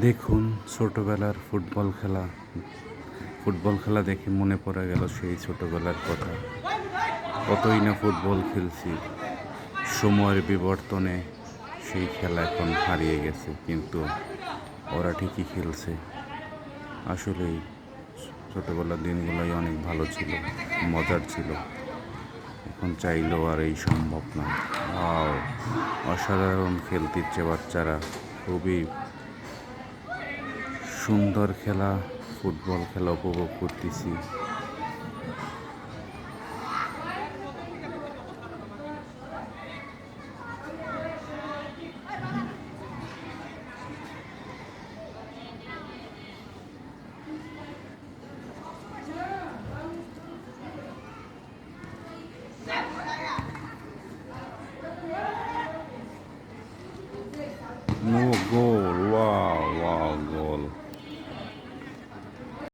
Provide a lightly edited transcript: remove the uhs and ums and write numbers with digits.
দেখুন ছোটবেলার ফুটবল খেলা দেখে মনে পড়ে গেল সেই ছোটবেলার কথা। কতই না ফুটবল খেলছি, সময়ের বিবর্তনে সেই খেলা এখন হারিয়ে গেছে, কিন্তু ওরা ঠিকই খেলছে। আসলেই ছোটবেলার দিনগুলোই অনেক ভালো ছিল, মজার ছিল। এখন চাইলেও আর এই সম্ভব না। ওয়াও, অসাধারণ খেলতিচ্ছে বাচ্চারা, খুবই সুন্দর খেলা, ফুটবল খেলা উপভোগ করতেছি। নো গোল, ওয়াও ওয়াও গোল।